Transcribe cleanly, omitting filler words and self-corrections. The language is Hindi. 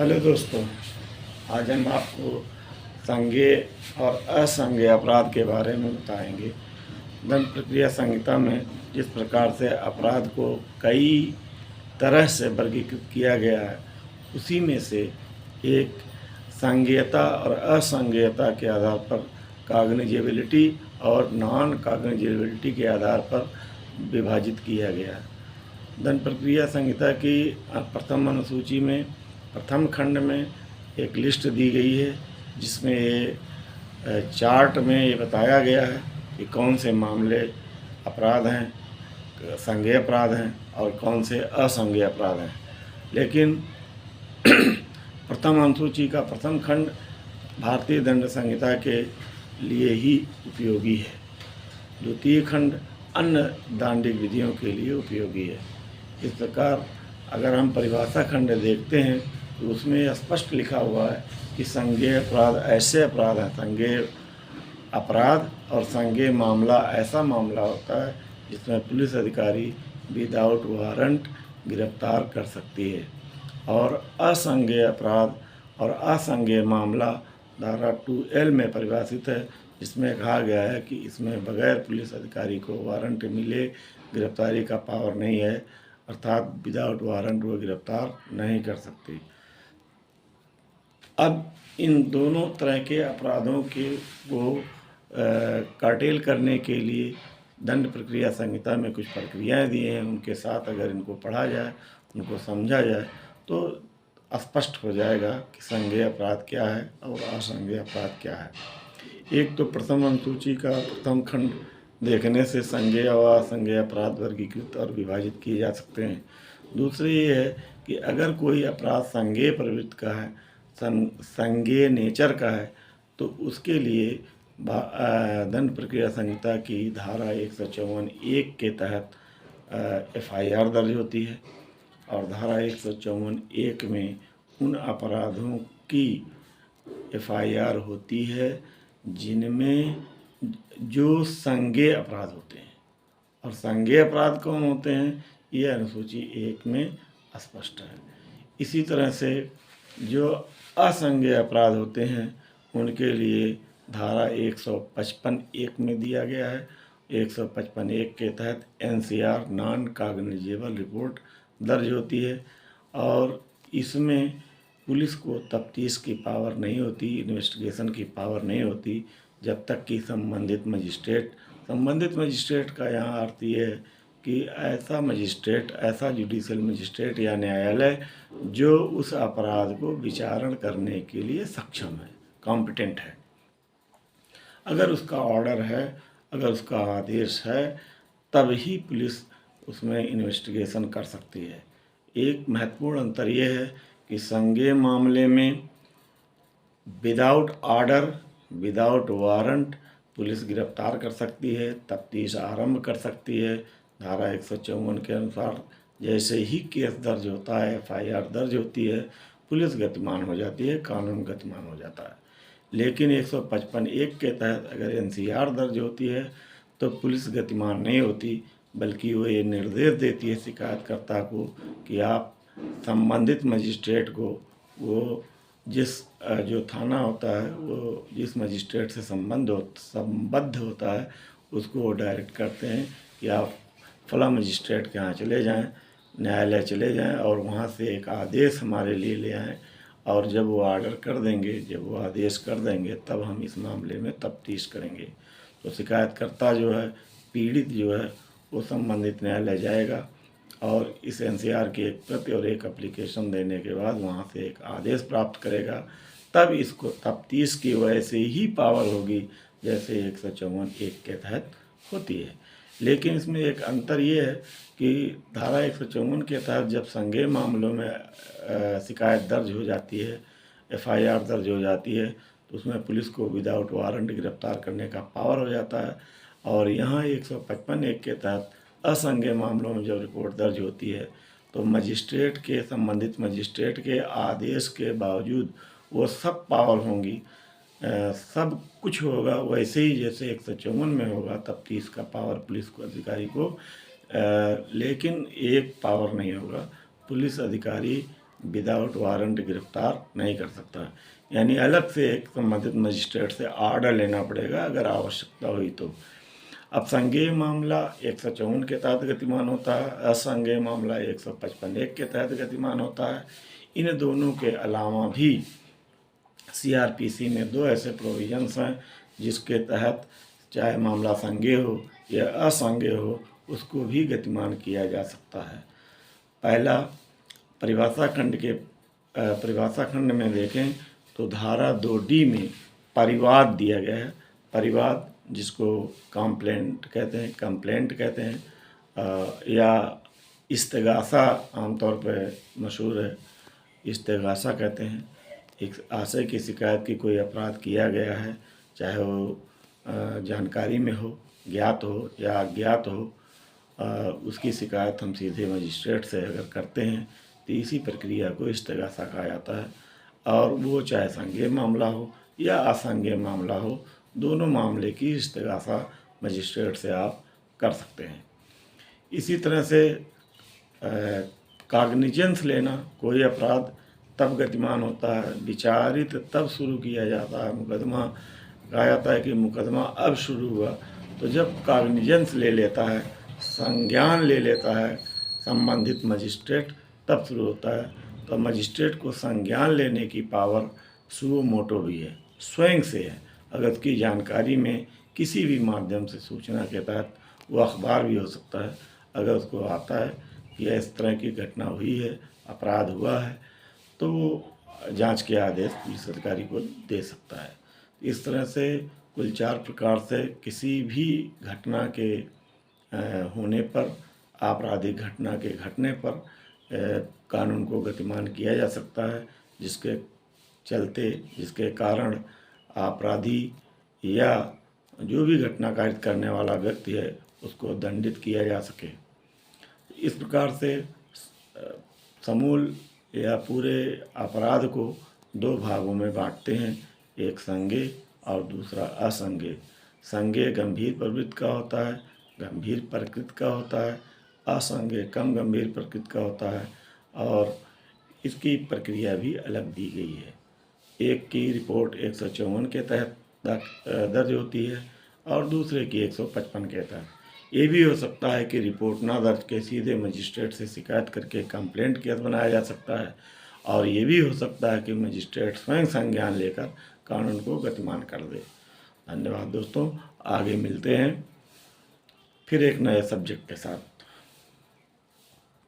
हेलो दोस्तों, आज हम आपको संज्ञेय और असंज्ञेय अपराध के बारे में बताएंगे। दंड प्रक्रिया संहिता में जिस प्रकार से अपराध को कई तरह से वर्गीकृत किया गया है, उसी में से एक संज्ञेयता और असंज्ञेयता के आधार पर कॉग्निजेबिलिटी और नॉन कॉग्निजेबिलिटी के आधार पर विभाजित किया गया है। दंड प्रक्रिया संहिता की प्रथम अनुसूची में प्रथम खंड में एक लिस्ट दी गई है, जिसमें ये चार्ट में ये बताया गया है कि कौन से मामले अपराध हैं, संज्ञेय अपराध हैं और कौन से असंज्ञेय अपराध हैं। लेकिन प्रथम अनुसूची का प्रथम खंड भारतीय दंड संहिता के लिए ही उपयोगी है। द्वितीय खंड अन्य दांडिक विधियों के लिए उपयोगी है। इस प्रकार अगर हम परिभाषा खंड देखते हैं तो उसमें स्पष्ट लिखा हुआ है कि संज्ञेय अपराध ऐसे अपराध हैं, संज्ञेय अपराध और संज्ञेय मामला ऐसा मामला होता है जिसमें पुलिस अधिकारी विदाउट वारंट गिरफ्तार कर सकती है। और असंज्ञेय अपराध और असंज्ञेय मामला धारा 2L में परिभाषित है, जिसमें कहा गया है कि इसमें बगैर पुलिस अधिकारी को वारंट मिले गिरफ्तारी का पावर नहीं है, अर्थात विदाउट वारंट वो गिरफ्तार नहीं कर सकती। अब इन दोनों तरह के अपराधों को कर्टेल करने के लिए दंड प्रक्रिया संहिता में कुछ प्रक्रियाएं दी हैं। उनके साथ अगर इनको पढ़ा जाए, उनको समझा जाए तो स्पष्ट हो जाएगा कि संज्ञेय अपराध क्या है और असंज्ञेय अपराध क्या है। एक तो प्रथम अनुसूची का प्रथम खंड देखने से संज्ञेय और असंज्ञेय अपराध वर्गीकृत और विभाजित किए जा सकते हैं। दूसरी ये है कि अगर कोई अपराध संज्ञेय प्रवृत्ति का है, संज्ञेय नेचर का है, तो उसके लिए दंड प्रक्रिया संहिता की धारा 154(1) के तहत FIR दर्ज होती है। और धारा 154(1) में उन अपराधों की FIR होती है जिनमें जो संज्ञेय अपराध होते हैं। और संज्ञेय अपराध कौन होते हैं, ये अनुसूची 1 में स्पष्ट है। इसी तरह से जो असंज्ञेय अपराध होते हैं उनके लिए धारा 155(1) में दिया गया है। 155(1) के तहत NCR नॉन कॉग्निजेबल रिपोर्ट दर्ज होती है और इसमें पुलिस को तफ्तीश की पावर नहीं होती, इन्वेस्टिगेशन की पावर नहीं होती, जब तक कि संबंधित मजिस्ट्रेट का यहाँ अर्थ ये है कि ऐसा मजिस्ट्रेट, ऐसा जुडिशियल मजिस्ट्रेट या न्यायालय जो उस अपराध को विचारण करने के लिए सक्षम है, कॉम्पिटेंट है। अगर उसका ऑर्डर है, अगर उसका आदेश है, तब ही पुलिस उसमें इन्वेस्टिगेशन कर सकती है। एक महत्वपूर्ण अंतर यह है कि संज्ञेय मामले में without order, without warrant police गिरफ्तार कर सकती है, तफ्तीश आरंभ कर सकती है। धारा 154 के अनुसार जैसे ही केस दर्ज होता है, FIR दर्ज होती है, पुलिस गतिमान हो जाती है, कानून गतिमान हो जाता है। लेकिन 155(1) के तहत अगर NCR दर्ज होती है तो पुलिस गतिमान नहीं होती, बल्कि वो ये निर्देश देती है शिकायतकर्ता को कि आप संबंधित मजिस्ट्रेट को, वो जो थाना होता है, वो जिस मजिस्ट्रेट से संबद्ध होता है, उसको डायरेक्ट करते हैं कि आप फला मजिस्ट्रेट के यहाँ चले जाएं, न्यायालय चले जाएं और वहाँ से एक आदेश हमारे लिए ले आएँ। और जब वो ऑर्डर कर देंगे, जब वो आदेश कर देंगे, तब हम इस मामले में तफ्तीश करेंगे। तो शिकायतकर्ता जो है, पीड़ित जो है, वो संबंधित न्यायालय जाएगा और इस NCR की एक प्रति और एक एप्लीकेशन देने के बाद वहाँ से एक आदेश प्राप्त करेगा। तब इसको तफ्तीश की वैसे ही पावर होगी जैसे 154(1) के तहत होती है। लेकिन इसमें एक अंतर ये है कि धारा 154 के तहत जब संज्ञेय मामलों में शिकायत दर्ज हो जाती है, FIR दर्ज हो जाती है, तो उसमें पुलिस को विदाउट वारंट गिरफ्तार करने का पावर हो जाता है। और यहाँ 155(1) के तहत असंज्ञेय मामलों में जब रिपोर्ट दर्ज होती है तो संबंधित मजिस्ट्रेट के आदेश के बावजूद वो सब पावर होंगी, सब कुछ होगा वैसे ही जैसे 154 में होगा, तफ्तीश का पावर पुलिस को अधिकारी को, लेकिन एक पावर नहीं होगा। पुलिस अधिकारी विदाउट वारंट गिरफ्तार नहीं कर सकता। यानी अलग से एक संबंधित मजिस्ट्रेट से ऑर्डर लेना पड़ेगा अगर आवश्यकता हुई तो। अब संज्ञेय मामला 154 के तहत गतिमान होता है, असंज्ञेय मामला 155(1) के तहत गतिमान होता है। इन दोनों के अलावा भी सीआरपीसी में 2 ऐसे प्रोविजंस हैं जिसके तहत चाहे मामला संज्ञेय हो या असंज्ञेय हो उसको भी गतिमान किया जा सकता है। पहला, परिभाषा खंड में देखें तो धारा 2D में परिवाद दिया गया है। परिवाद जिसको कंप्लेंट कहते हैं या इस्तेगासा आमतौर पर मशहूर है, इस्तेगासा कहते हैं। एक आशय की शिकायत की कोई अपराध किया गया है, चाहे वो जानकारी में हो, ज्ञात हो या अज्ञात हो, उसकी शिकायत हम सीधे मजिस्ट्रेट से अगर करते हैं तो इसी प्रक्रिया को इस्तेगासा कहा जाता है। और वो चाहे संज्ञेय मामला हो या असंज्ञेय मामला हो, दोनों मामले की इस्तेगासा मजिस्ट्रेट से आप कर सकते हैं। इसी तरह से कॉग्निजेंस लेना, कोई अपराध तब गतिमान होता है, विचारित तब शुरू किया जाता है मुकदमा। कहा जाता है कि मुकदमा अब शुरू हुआ, तो जब कॉग्निजेंस ले लेता है, संज्ञान ले लेता है संबंधित मजिस्ट्रेट, तब शुरू होता है। तो मजिस्ट्रेट को संज्ञान लेने की पावर सुओ मोटो भी है, स्वयं से है। अगर उसकी जानकारी में किसी भी माध्यम से सूचना के तहत, वो अखबार भी हो सकता है, अगर उसको आता है कि इस तरह की घटना हुई है, अपराध हुआ है, तो वो जांच के आदेश पुलिस अधिकारी को दे सकता है। इस तरह से कुल 4 प्रकार से किसी भी घटना के होने पर, आपराधिक घटना के घटने पर कानून को गतिमान किया जा सकता है, जिसके कारण अपराधी या जो भी घटना कारित करने वाला व्यक्ति है उसको दंडित किया जा सके। इस प्रकार से समूल या पूरे अपराध को 2 भागों में बांटते हैं, एक संज्ञेय और दूसरा असंज्ञेय। संज्ञेय गंभीर प्रवृत्ति का होता है, गंभीर प्रकृति का होता है। असंज्ञेय कम गंभीर प्रकृति का होता है और इसकी प्रक्रिया भी अलग दी गई है। एक की रिपोर्ट 154 के तहत दर्ज होती है और दूसरे की 155 के तहत। ये भी हो सकता है कि रिपोर्ट ना दर्ज के सीधे मजिस्ट्रेट से शिकायत करके कंप्लेंट केस बनाया जा सकता है, और ये भी हो सकता है कि मजिस्ट्रेट स्वयं संज्ञान लेकर कानून को गतिमान कर दे। धन्यवाद दोस्तों, आगे मिलते हैं फिर एक नए सब्जेक्ट के साथ।